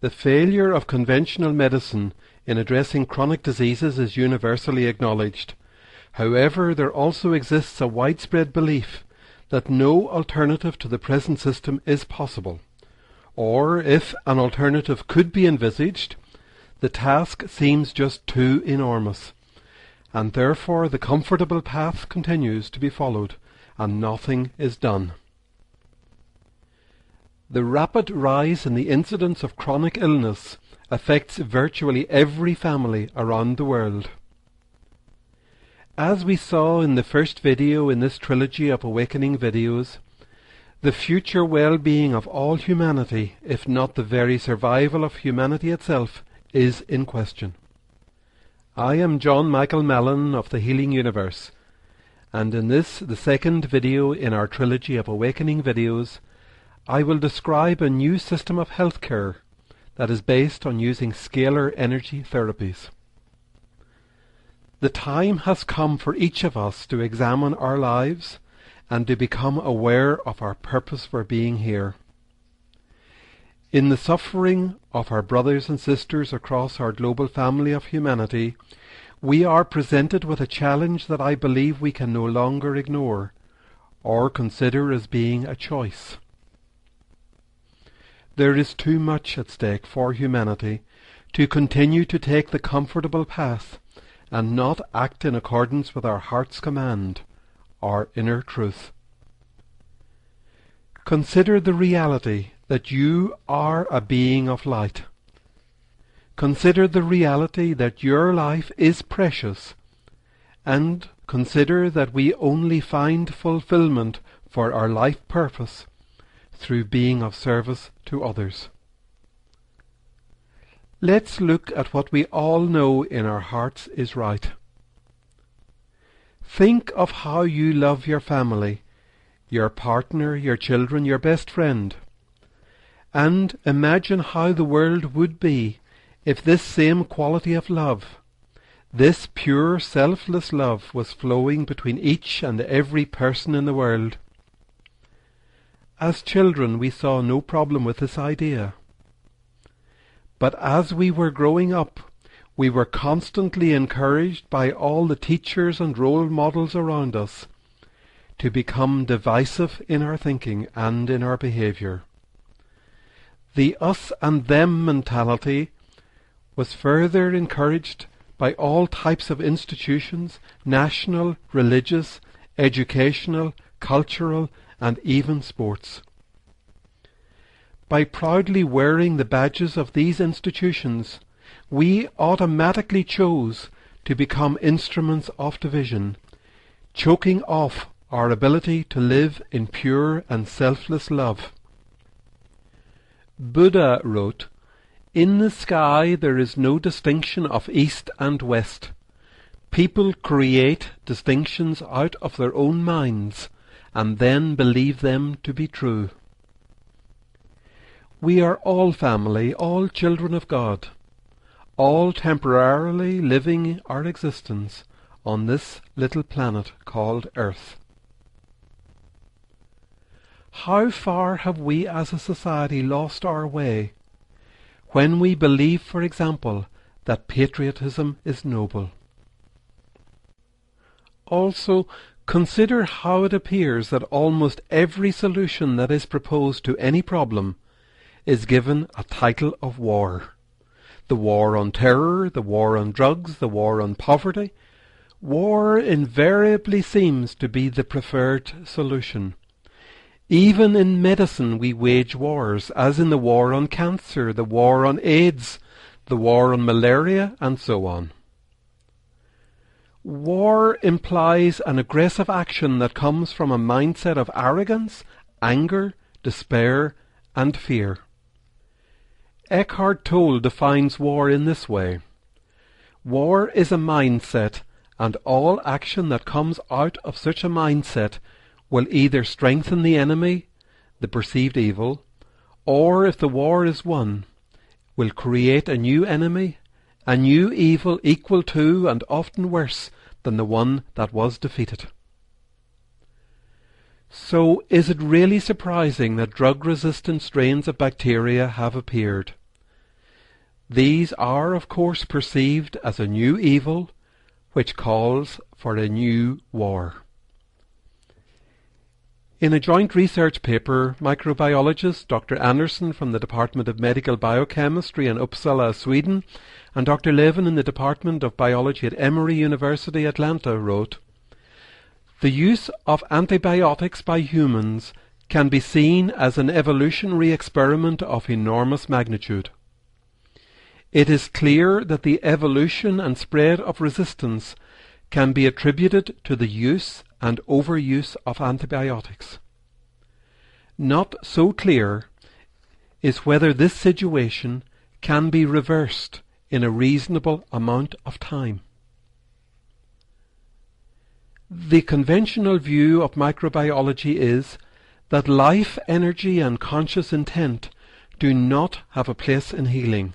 The failure of conventional medicine in addressing chronic diseases is universally acknowledged. However, there also exists a widespread belief that no alternative to the present system is possible, or if an alternative could be envisaged, the task seems just too enormous, and therefore the comfortable path continues to be followed, and nothing is done. The rapid rise in the incidence of chronic illness affects virtually every family around the world. As we saw in the first video in this trilogy of awakening videos, the future well-being of all humanity, if not the very survival of humanity itself, is in question. I am John Michael Mellon of the Healing Universe, and in this, the second video in our trilogy of awakening videos, I will describe a new system of healthcare that is based on using scalar energy therapies. The time has come for each of us to examine our lives and to become aware of our purpose for being here. In the suffering of our brothers and sisters across our global family of humanity, we are presented with a challenge that I believe we can no longer ignore or consider as being a choice. There is too much at stake for humanity to continue to take the comfortable path and not act in accordance with our heart's command, our inner truth. Consider the reality that you are a being of light. Consider the reality that your life is precious, and consider that we only find fulfillment for our life purpose through being of service to others. Let's look at what we all know in our hearts is right. Think of how you love your family, your partner, your children, your best friend, and imagine how the world would be if this same quality of love, this pure selfless love, was flowing between each and every person in the world. As children, we saw no problem with this idea. But as we were growing up, we were constantly encouraged by all the teachers and role models around us to become divisive in our thinking and in our behavior. The us and them mentality was further encouraged by all types of institutions, national, religious, educational, cultural, and even sports. By proudly wearing the badges of these institutions, we automatically chose to become instruments of division, choking off our ability to live in pure and selfless love. Buddha wrote, "In the sky there is no distinction of east and west. People create distinctions out of their own minds, and then believe them to be true." We are all family, all children of God, all temporarily living our existence on this little planet called Earth. How far have we as a society lost our way when we believe, for example, that patriotism is noble? Also, consider how it appears that almost every solution that is proposed to any problem is given a title of war. The war on terror, the war on drugs, the war on poverty. War invariably seems to be the preferred solution. Even in medicine we wage wars, as in the war on cancer, the war on AIDS, the war on malaria, and so on. War implies an aggressive action that comes from a mindset of arrogance, anger, despair, and fear. Eckhart Tolle defines war in this way: war is a mindset, and all action that comes out of such a mindset will either strengthen the enemy, the perceived evil, or if the war is won, will create a new enemy, a new evil equal to and often worse than the one that was defeated. So is it really surprising that drug-resistant strains of bacteria have appeared? These are, of course, perceived as a new evil, which calls for a new war. In a joint research paper, microbiologist Dr. Andersson from the Department of Medical Biochemistry in Uppsala, Sweden, and Dr. Levin in the Department of Biology at Emory University, Atlanta, wrote, "The use of antibiotics by humans can be seen as an evolutionary experiment of enormous magnitude. It is clear that the evolution and spread of resistance can be attributed to the use and overuse of antibiotics. Not so clear is whether this situation can be reversed in a reasonable amount of time." The conventional view of microbiology is that life, energy, and conscious intent do not have a place in healing.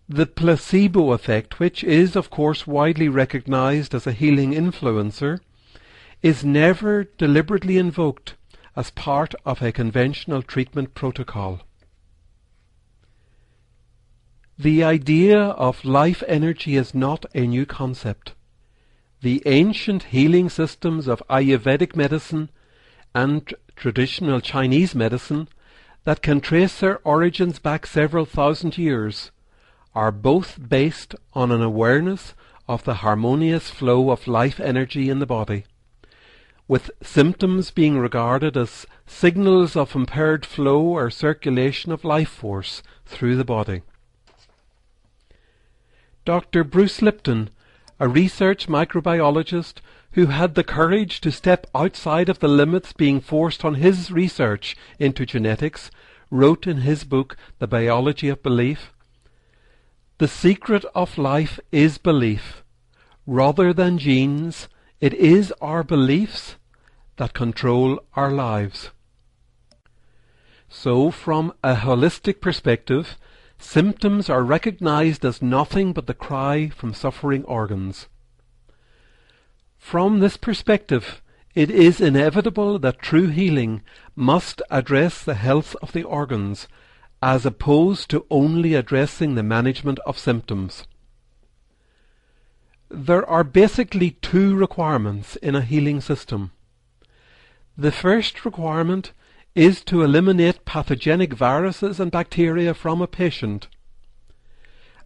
The placebo effect, which is of course widely recognized as a healing influencer, is never deliberately invoked as part of a conventional treatment protocol. The idea of life energy is not a new concept. The ancient healing systems of Ayurvedic medicine and traditional Chinese medicine that can trace their origins back several thousand years are both based on an awareness of the harmonious flow of life energy in the body, with symptoms being regarded as signals of impaired flow or circulation of life force through the body. Dr. Bruce Lipton, a research microbiologist who had the courage to step outside of the limits being forced on his research into genetics, wrote in his book, The Biology of Belief, "The secret of life is belief. Rather than genes, it is our beliefs that control our lives." So, from a holistic perspective, symptoms are recognized as nothing but the cry from suffering organs. From this perspective, it is inevitable that true healing must address the health of the organs, as opposed to only addressing the management of symptoms. There are basically two requirements in a healing system. The first requirement is to eliminate pathogenic viruses and bacteria from a patient,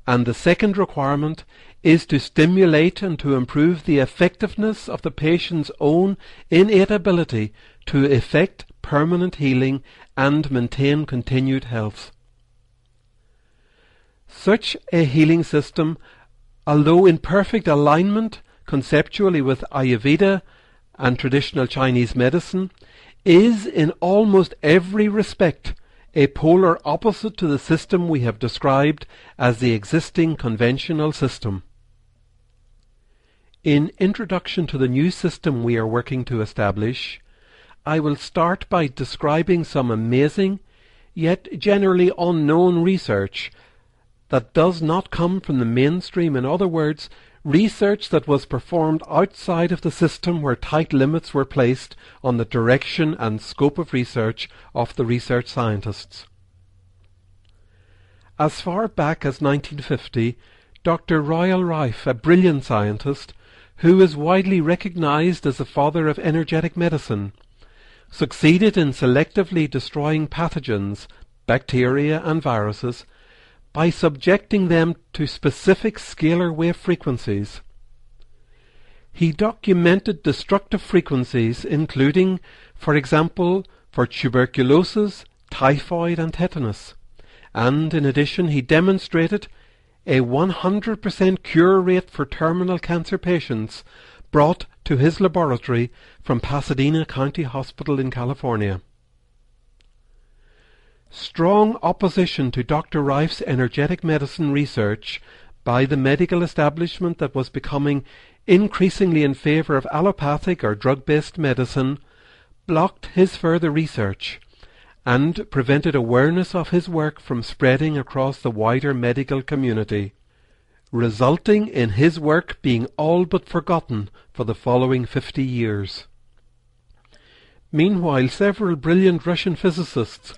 and the second requirement is to stimulate and to improve the effectiveness of the patient's own innate ability to effect permanent healing and maintain continued health. Such a healing system, although in perfect alignment conceptually with Ayurveda and traditional Chinese medicine, is in almost every respect a polar opposite to the system we have described as the existing conventional system. In introduction to the new system we are working to establish, I will start by describing some amazing, yet generally unknown research that does not come from the mainstream. In other words, research that was performed outside of the system where tight limits were placed on the direction and scope of research of the research scientists. As far back as 1950, Dr. Royal Rife, a brilliant scientist who is widely recognized as the father of energetic medicine, succeeded in selectively destroying pathogens, bacteria and viruses, by subjecting them to specific scalar wave frequencies. He documented destructive frequencies including, for example, for tuberculosis, typhoid and tetanus, and in addition he demonstrated a 100% cure rate for terminal cancer patients brought to his laboratory from Pasadena County Hospital in California. Strong opposition to Dr. Rife's energetic medicine research by the medical establishment that was becoming increasingly in favor of allopathic or drug-based medicine blocked his further research and prevented awareness of his work from spreading across the wider medical community, resulting in his work being all but forgotten for the following 50 years. Meanwhile, several brilliant Russian physicists,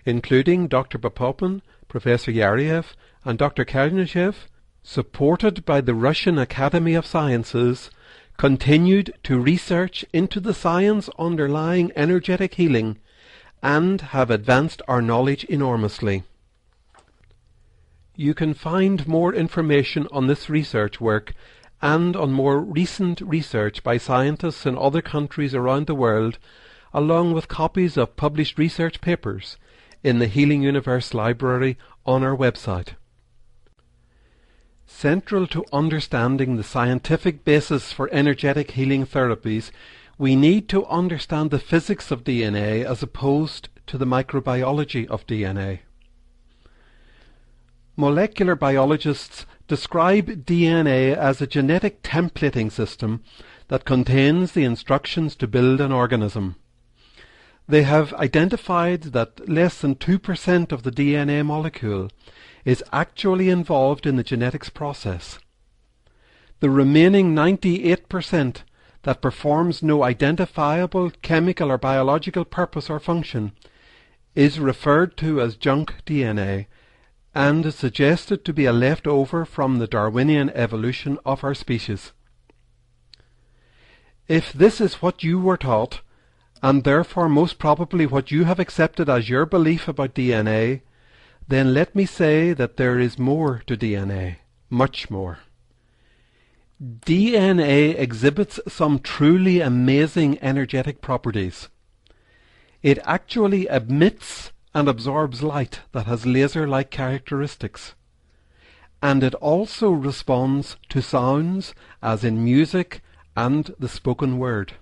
including Dr. Popopin, Professor Yariev, and Dr. Kazanchev, supported by the Russian Academy of Sciences, continued to research into the science underlying energetic healing and have advanced our knowledge enormously. You can find more information on this research work and on more recent research by scientists in other countries around the world, along with copies of published research papers in the Healing Universe Library on our website. Central to understanding the scientific basis for energetic healing therapies, we need to understand the physics of DNA as opposed to the microbiology of DNA. Molecular biologists describe DNA as a genetic templating system that contains the instructions to build an organism. They have identified that less than 2% of the DNA molecule is actually involved in the genetics process. The remaining 98% that performs no identifiable chemical or biological purpose or function is referred to as junk DNA and is suggested to be a leftover from the Darwinian evolution of our species. If this is what you were taught, and therefore most probably what you have accepted as your belief about DNA, then let me say that there is more to DNA, much more. DNA exhibits some truly amazing energetic properties. It actually emits and absorbs light that has laser-like characteristics. And it also responds to sounds, as in music and the spoken word.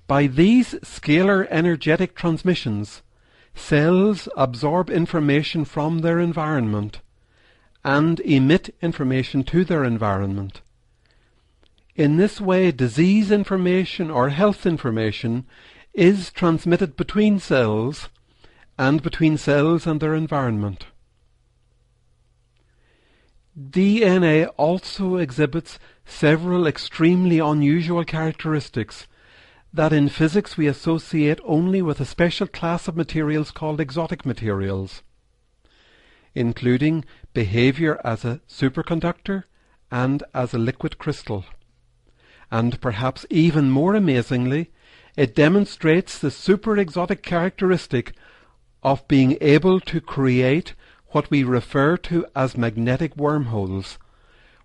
By these scalar energetic transmissions, cells absorb information from their environment and emit information to their environment. In this way, disease information or health information is transmitted between cells and between cells and their environment. DNA also exhibits several extremely unusual characteristics that in physics we associate only with a special class of materials called exotic materials, including behavior as a superconductor and as a liquid crystal. And perhaps even more amazingly, it demonstrates the super exotic characteristic of being able to create what we refer to as magnetic wormholes,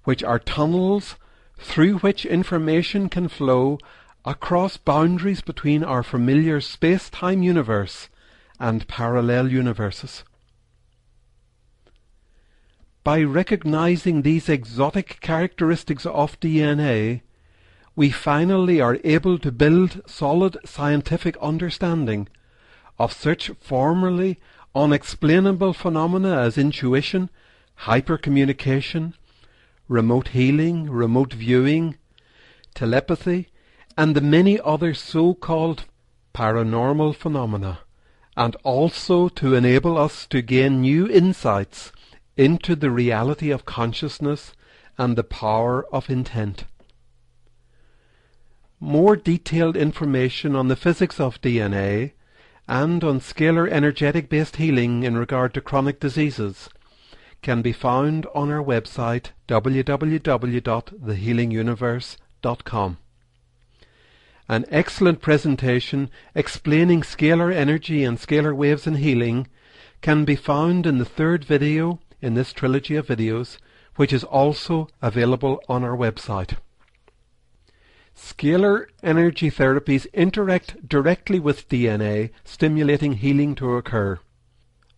which are tunnels through which information can flow across boundaries between our familiar space-time universe and parallel universes. By recognizing these exotic characteristics of DNA, we finally are able to build solid scientific understanding of such formerly unexplainable phenomena as intuition, hypercommunication, remote healing, remote viewing, telepathy, and the many other so-called paranormal phenomena, and also to enable us to gain new insights into the reality of consciousness and the power of intent. More detailed information on the physics of DNA and on scalar energetic-based healing in regard to chronic diseases can be found on our website www.thehealinguniverse.com. An excellent presentation explaining scalar energy and scalar waves in healing can be found in the third video in this trilogy of videos, which is also available on our website. Scalar energy therapies interact directly with DNA, stimulating healing to occur.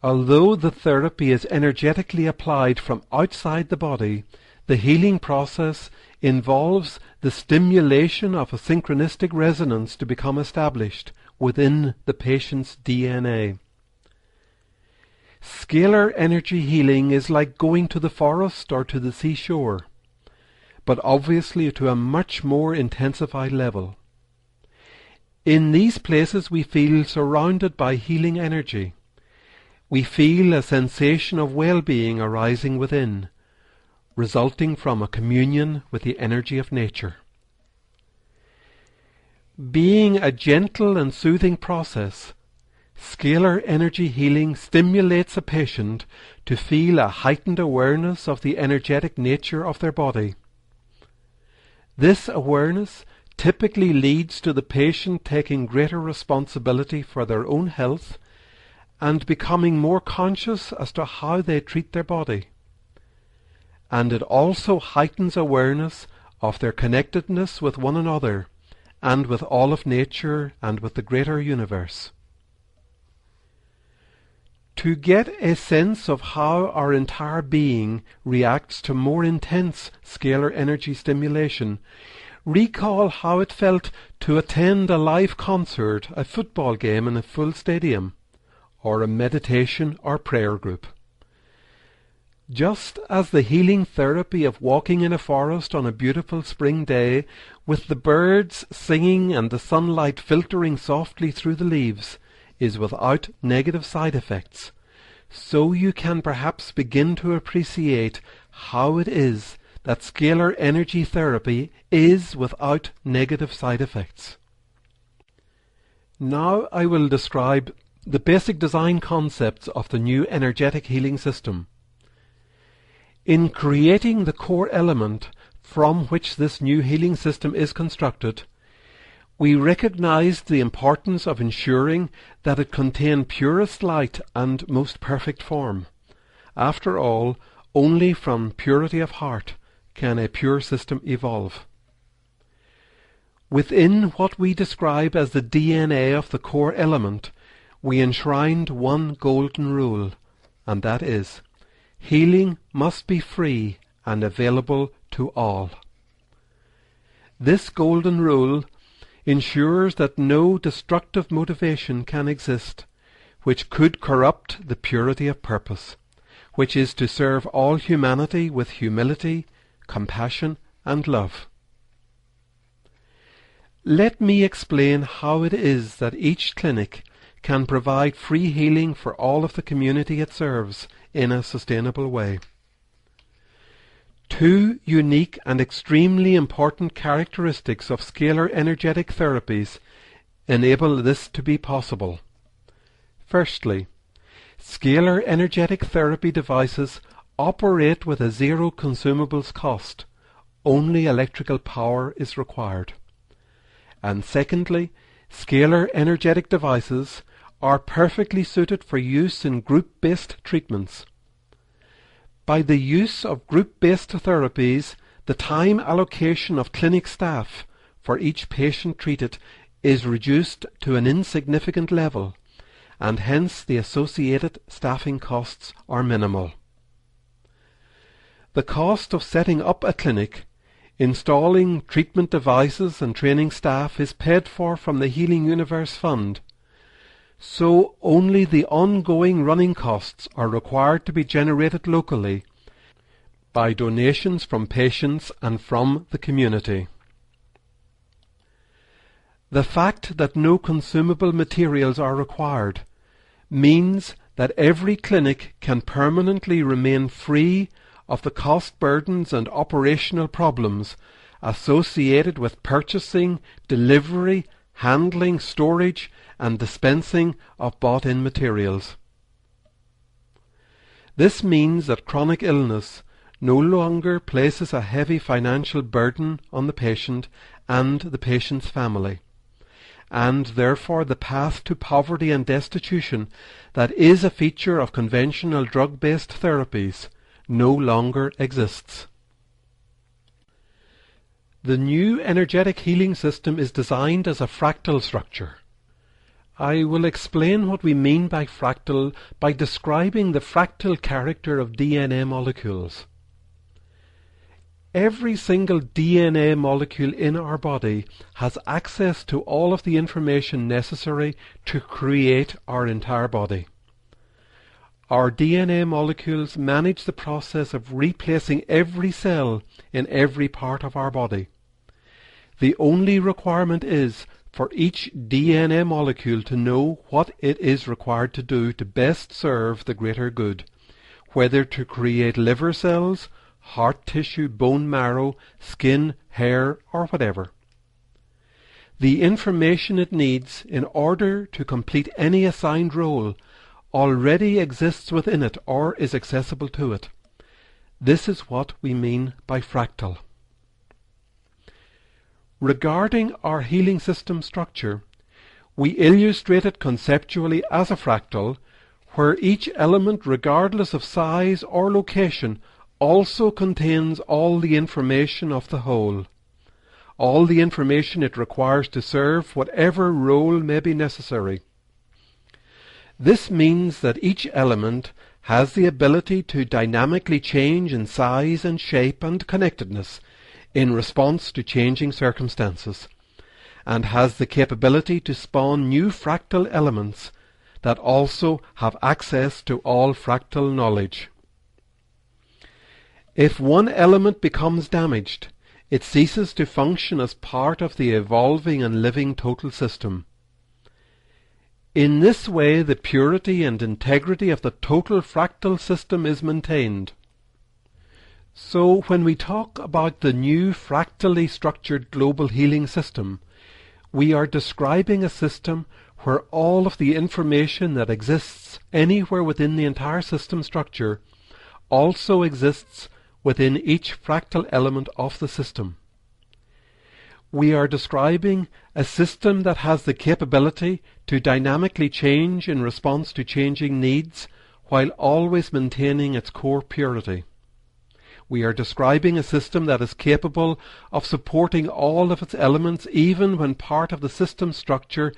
Although the therapy is energetically applied from outside the body, the healing process involves the stimulation of a synchronistic resonance to become established within the patient's DNA. Scalar energy healing is like going to the forest or to the seashore, but obviously to a much more intensified level. In these places we feel surrounded by healing energy. We feel a sensation of well-being arising within, resulting from a communion with the energy of nature. Being a gentle and soothing process, Scalar energy healing stimulates a patient to feel a heightened awareness of the energetic nature of their body. This awareness typically leads to the patient taking greater responsibility for their own health and becoming more conscious as to how they treat their body. And it also heightens awareness of their connectedness with one another and with all of nature and with the greater universe. To get a sense of how our entire being reacts to more intense scalar energy stimulation, recall how it felt to attend a live concert, a football game in a full stadium, or a meditation or prayer group. Just as the healing therapy of walking in a forest on a beautiful spring day, with the birds singing and the sunlight filtering softly through the leaves, is without negative side effects, so you can perhaps begin to appreciate how it is that scalar energy therapy is without negative side effects. Now I will describe the basic design concepts of the new energetic healing system. In creating the core element from which this new healing system is constructed, we recognized the importance of ensuring that it contained purest light and most perfect form. After all, only from purity of heart can a pure system evolve. Within what we describe as the DNA of the core element, we enshrined one golden rule, and that is, healing must be free and available to all. This golden rule ensures that no destructive motivation can exist which could corrupt the purity of purpose, which is to serve all humanity with humility, compassion, and love. Let me explain how it is that each clinic can provide free healing for all of the community it serves in a sustainable way. Two unique and extremely important characteristics of scalar energetic therapies enable this to be possible. Firstly, scalar energetic therapy devices operate with a zero consumables cost. Only electrical power is required. And secondly, scalar energetic devices are perfectly suited for use in group-based treatments. By the use of group-based therapies, the time allocation of clinic staff for each patient treated is reduced to an insignificant level, and hence the associated staffing costs are minimal. The cost of setting up a clinic, installing treatment devices and training staff is paid for from the Healing Universe Fund, so only the ongoing running costs are required to be generated locally by donations from patients and from the community. The fact that no consumable materials are required means that every clinic can permanently remain free of the cost burdens and operational problems associated with purchasing, delivery, handling, storage, and dispensing of bought-in materials. This means that chronic illness no longer places a heavy financial burden on the patient and the patient's family, and therefore the path to poverty and destitution that is a feature of conventional drug-based therapies no longer exists. The new energetic healing system is designed as a fractal structure. I will explain what we mean by fractal by describing the fractal character of DNA molecules. Every single DNA molecule in our body has access to all of the information necessary to create our entire body. Our DNA molecules manage the process of replacing every cell in every part of our body. The only requirement is for each DNA molecule to know what it is required to do to best serve the greater good, whether to create liver cells, heart tissue, bone marrow, skin, hair, or whatever. the information it needs in order to complete any assigned role already exists within it or is accessible to it. This is what we mean by fractal. Regarding our healing system structure, we illustrate it conceptually as a fractal, where each element, regardless of size or location, also contains all the information of the whole, all the information it requires to serve whatever role may be necessary. This means that each element has the ability to dynamically change in size and shape and connectedness in response to changing circumstances, and has the capability to spawn new fractal elements that also have access to all fractal knowledge. If one element becomes damaged, it ceases to function as part of the evolving and living total system. In this way, the purity and integrity of the total fractal system is maintained. So, when we talk about the new fractally structured global healing system, we are describing a system where all of the information that exists anywhere within the entire system structure also exists within each fractal element of the system. We are describing a system that has the capability to dynamically change in response to changing needs while always maintaining its core purity. We are describing a system that is capable of supporting all of its elements even when part of the system structure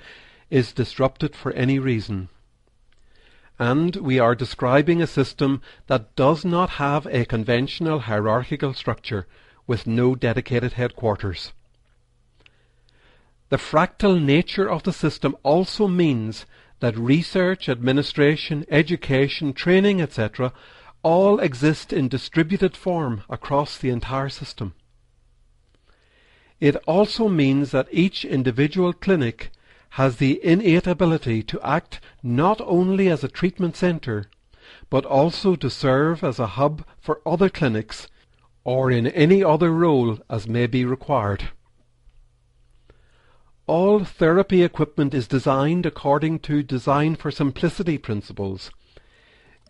is disrupted for any reason. And we are describing a system that does not have a conventional hierarchical structure with no dedicated headquarters. The fractal nature of the system also means that research, administration, education, training, etc. all exist in distributed form across the entire system. It also means that each individual clinic has the innate ability to act not only as a treatment center, but also to serve as a hub for other clinics, or in any other role as may be required. All therapy equipment is designed according to design for simplicity principles,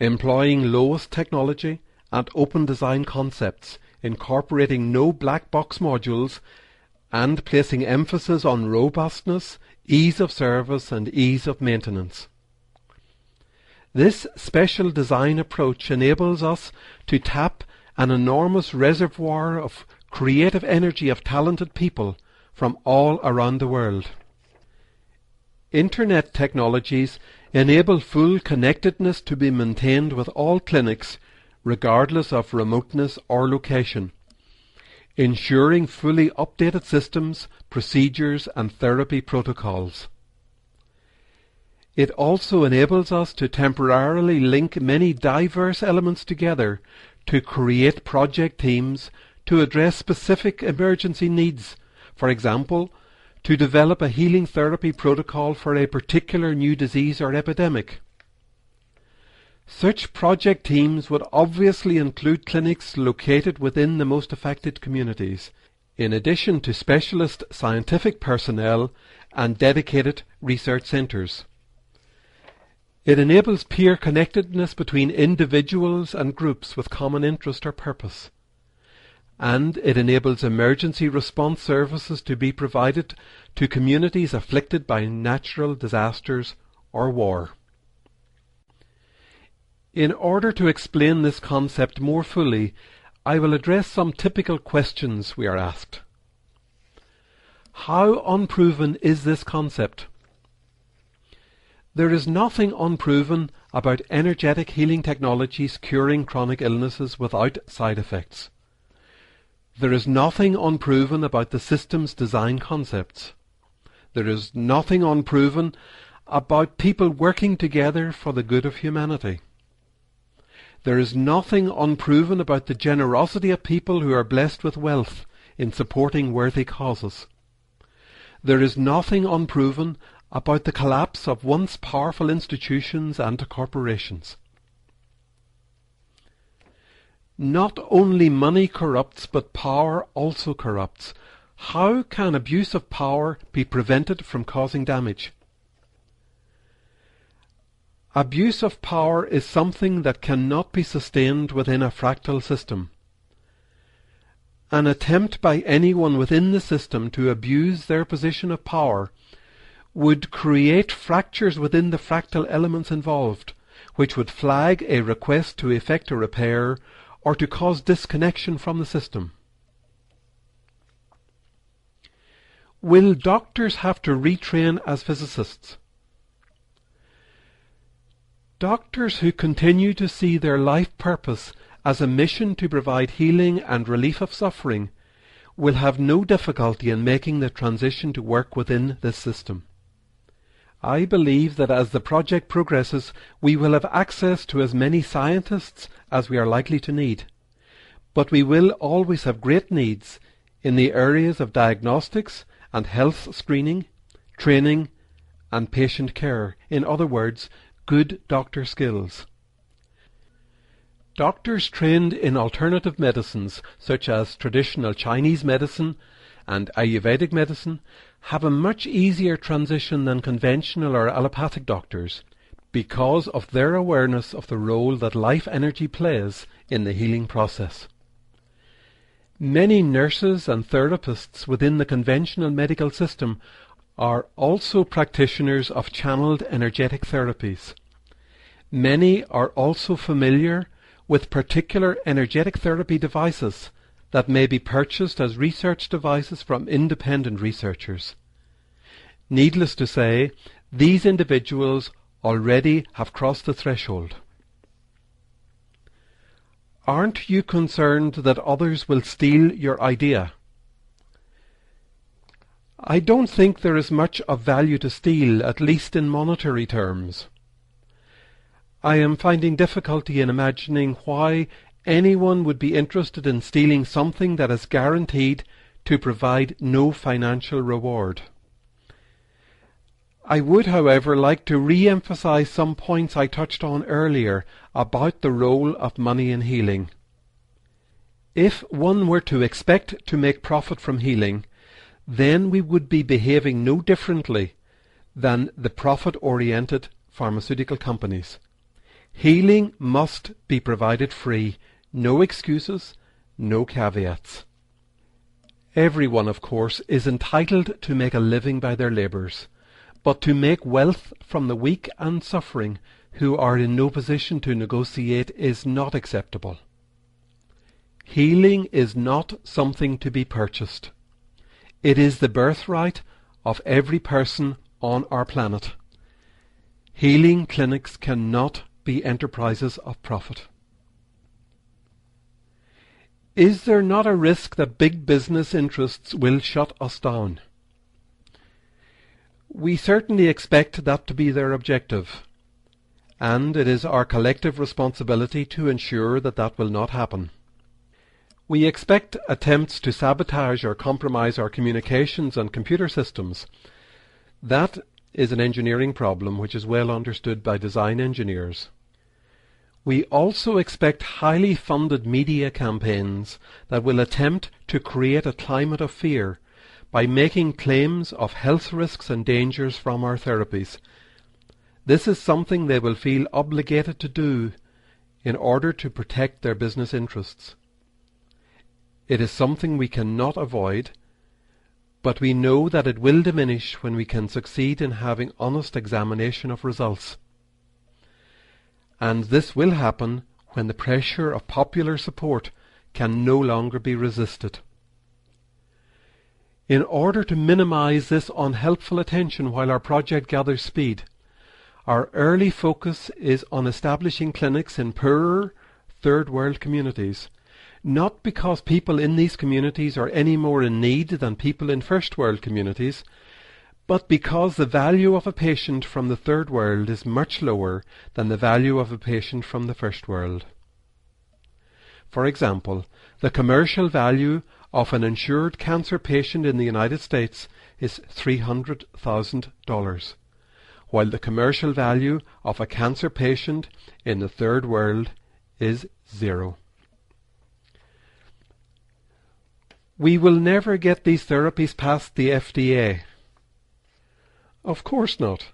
employing lowest technology and open design concepts, incorporating no black box modules, and placing emphasis on robustness, ease of service, and ease of maintenance. This special design approach enables us to tap an enormous reservoir of creative energy of talented people from all around the world. Internet technologies enable full connectedness to be maintained with all clinics, regardless of remoteness or location, ensuring fully updated systems, procedures, and therapy protocols. It also enables us to temporarily link many diverse elements together to create project teams to address specific emergency needs. For example, to develop a healing therapy protocol for a particular new disease or epidemic. Such project teams would obviously include clinics located within the most affected communities, in addition to specialist scientific personnel and dedicated research centres. It enables peer connectedness between individuals and groups with common interest or purpose. And it enables emergency response services to be provided to communities afflicted by natural disasters or war. In order to explain this concept more fully, I will address some typical questions we are asked. How unproven is this concept? There is nothing unproven about energetic healing technologies curing chronic illnesses without side effects. There is nothing unproven about the system's design concepts. There is nothing unproven about people working together for the good of humanity. There is nothing unproven about the generosity of people who are blessed with wealth in supporting worthy causes. There is nothing unproven about the collapse of once powerful institutions and corporations. Not only money corrupts, but power also corrupts. How can abuse of power be prevented from causing damage? Abuse of power is something that cannot be sustained within a fractal system. An attempt by anyone within the system to abuse their position of power would create fractures within the fractal elements involved, which would flag a request to effect a repair or to cause disconnection from the system. Will doctors have to retrain as physicists? Doctors who continue to see their life purpose as a mission to provide healing and relief of suffering will have no difficulty in making the transition to work within this system. I believe that as the project progresses, we will have access to as many scientists as we are likely to need. But we will always have great needs in the areas of diagnostics and health screening, training, and patient care. In other words, good doctor skills. Doctors trained in alternative medicines, such as traditional Chinese medicine and Ayurvedic medicine, have a much easier transition than conventional or allopathic doctors because of their awareness of the role that life energy plays in the healing process. Many nurses and therapists within the conventional medical system are also practitioners of channeled energetic therapies. Many are also familiar with particular energetic therapy devices that may be purchased as research devices from independent researchers. Needless to say, these individuals already have crossed the threshold. Aren't you concerned that others will steal your idea? I don't think there is much of value to steal, at least in monetary terms. I am finding difficulty in imagining why anyone would be interested in stealing something that is guaranteed to provide no financial reward. I would, however, like to re-emphasize some points I touched on earlier about the role of money in healing. If one were to expect to make profit from healing, then we would be behaving no differently than the profit-oriented pharmaceutical companies. Healing must be provided free, no excuses, no caveats. Everyone, of course, is entitled to make a living by their labours, but to make wealth from the weak and suffering who are in no position to negotiate is not acceptable. Healing is not something to be purchased. It is the birthright of every person on our planet. Healing clinics cannot be enterprises of profit. Is there not a risk that big business interests will shut us down? We certainly expect that to be their objective, and it is our collective responsibility to ensure that that will not happen. We expect attempts to sabotage or compromise our communications and computer systems. That is an engineering problem which is well understood by design engineers. We also expect highly funded media campaigns that will attempt to create a climate of fear by making claims of health risks and dangers from our therapies. This is something they will feel obligated to do in order to protect their business interests. It is something we cannot avoid, but we know that it will diminish when we can succeed in having honest examination of results. And this will happen when the pressure of popular support can no longer be resisted. In order to minimize this unhelpful attention while our project gathers speed, our early focus is on establishing clinics in poorer third world communities, not because people in these communities are any more in need than people in first world communities, but because the value of a patient from the third world is much lower than the value of a patient from the first world. For example, the commercial value of an insured cancer patient in the United States is $300,000, while the commercial value of a cancer patient in the third world is 0. We will never get these therapies past the FDA. Of course not.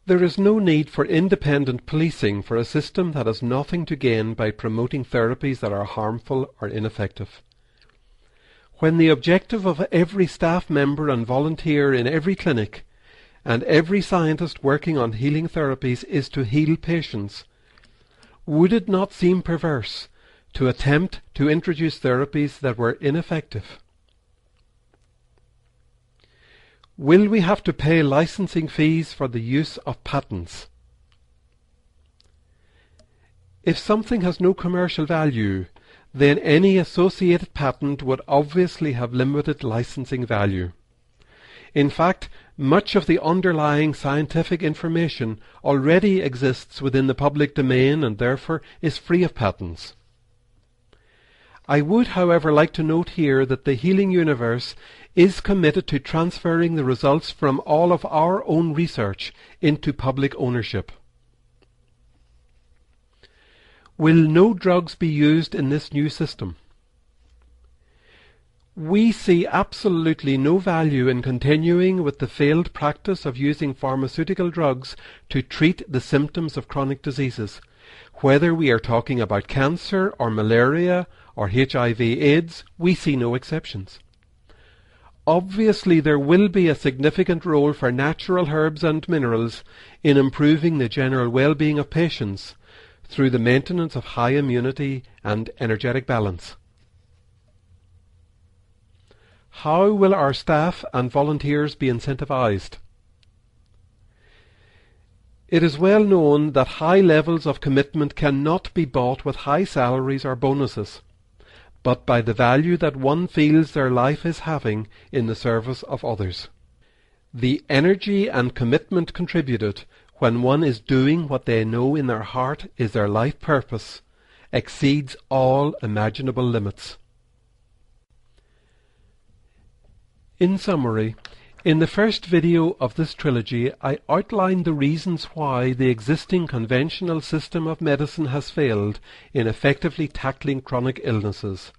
There is no need for independent policing for a system that has nothing to gain by promoting therapies that are harmful or ineffective. When the objective of every staff member and volunteer in every clinic and every scientist working on healing therapies is to heal patients, would it not seem perverse to attempt to introduce therapies that were ineffective? Will we have to pay licensing fees for the use of patents? If something has no commercial value, then any associated patent would obviously have limited licensing value. In fact, much of the underlying scientific information already exists within the public domain and therefore is free of patents. I would, however, like to note here that the Healing Universe is committed to transferring the results from all of our own research into public ownership. Will no drugs be used in this new system? We see absolutely no value in continuing with the failed practice of using pharmaceutical drugs to treat the symptoms of chronic diseases, whether we are talking about cancer or malaria or HIV/AIDS. We see no exceptions. Obviously, there will be a significant role for natural herbs and minerals in improving the general well-being of patients through the maintenance of high immunity and energetic balance. How will our staff and volunteers be incentivized? It is well known that high levels of commitment cannot be bought with high salaries or bonuses, but by the value that one feels their life is having in the service of others. The energy and commitment contributed when one is doing what they know in their heart is their life purpose exceeds all imaginable limits. In summary, in the first video of this trilogy, I outlined the reasons why the existing conventional system of medicine has failed in effectively tackling chronic illnesses.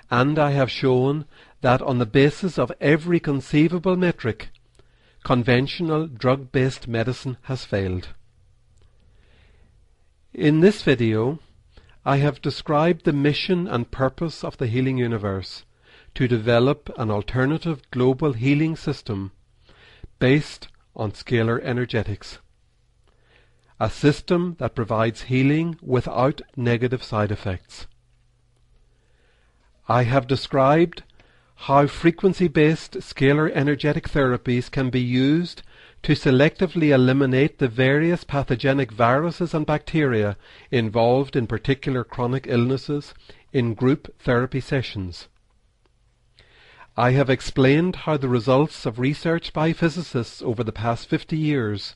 And I have shown that on the basis of every conceivable metric, conventional drug-based medicine has failed. In this video, I have described the mission and purpose of the Healing Universe to develop an alternative global healing system based on scalar energetics, a system that provides healing without negative side effects. I have described how frequency-based scalar energetic therapies can be used to selectively eliminate the various pathogenic viruses and bacteria involved in particular chronic illnesses in group therapy sessions. I have explained how the results of research by physicists over the past 50 years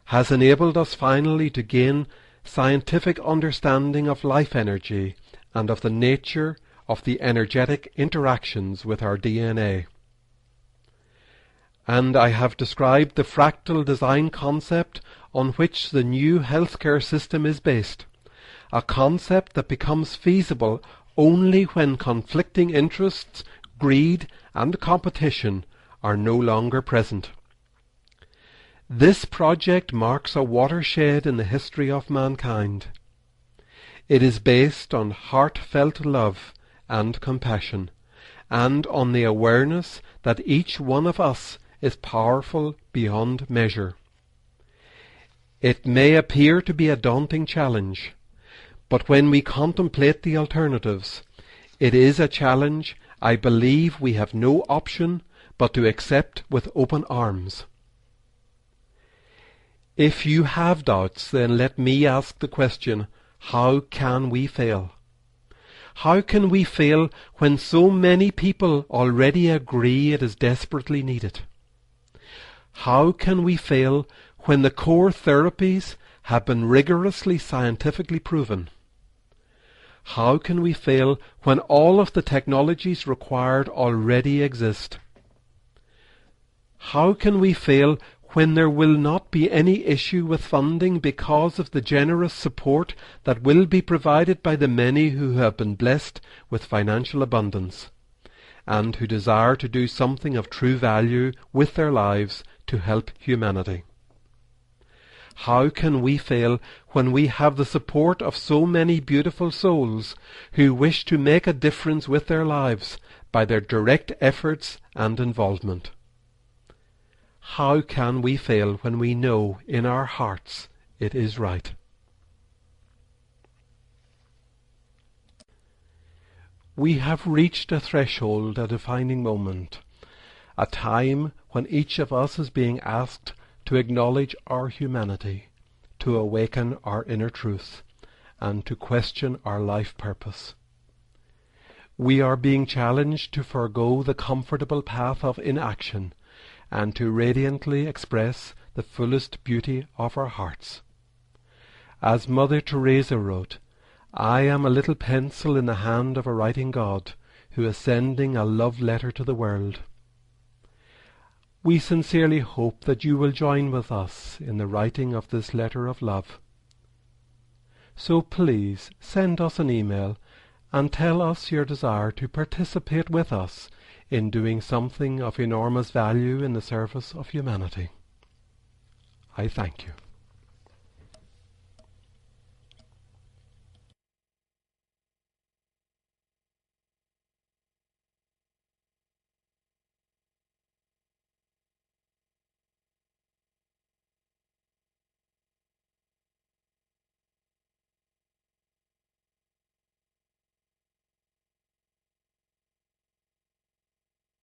has enabled us finally to gain scientific understanding of life energy and of the nature of the energetic interactions with our DNA. And I have described the fractal design concept on which the new healthcare system is based, a concept that becomes feasible only when conflicting interests, greed, and competition are no longer present. This project marks a watershed in the history of mankind. It is based on heartfelt love and compassion, and on the awareness that each one of us is powerful beyond measure. It may appear to be a daunting challenge, but when we contemplate the alternatives, it is a challenge I believe we have no option but to accept with open arms. If you have doubts, then let me ask the question, how can we fail? How can we fail when so many people already agree it is desperately needed? How can we fail when the core therapies have been rigorously scientifically proven? How can we fail when all of the technologies required already exist? How can we fail when there will not be any issue with funding because of the generous support that will be provided by the many who have been blessed with financial abundance? and who desire to do something of true value with their lives to help humanity. How can we fail when we have the support of so many beautiful souls who wish to make a difference with their lives by their direct efforts and involvement? How can we fail when we know in our hearts it is right? We have reached a threshold, a defining moment, a time when each of us is being asked to acknowledge our humanity, to awaken our inner truth, and to question our life purpose. We are being challenged to forego the comfortable path of inaction and to radiantly express the fullest beauty of our hearts. As Mother Teresa wrote, "I am a little pencil in the hand of a writing God, who is sending a love letter to the world." We sincerely hope that you will join with us in the writing of this letter of love. So please send us an email and tell us your desire to participate with us in doing something of enormous value in the service of humanity. I thank you.